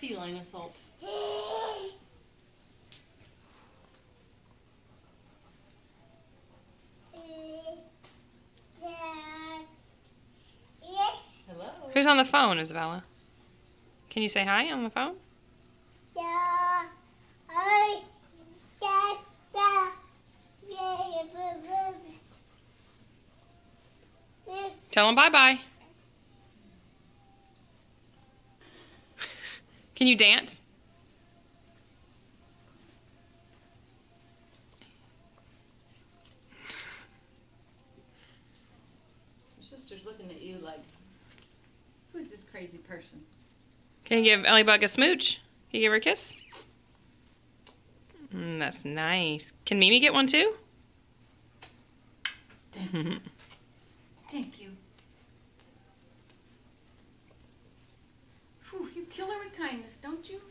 feline assault. Hello? Who's on the phone, Isabella? Can you say hi on the phone? Tell him bye-bye. Can you dance? Your sister's looking at you like, who's this crazy person? Can you give Ellie Bug a smooch? Can you give her a kiss? That's nice. Can Mimi get one too? Thank you. Thank you. Whew, you kill her with kindness, don't you?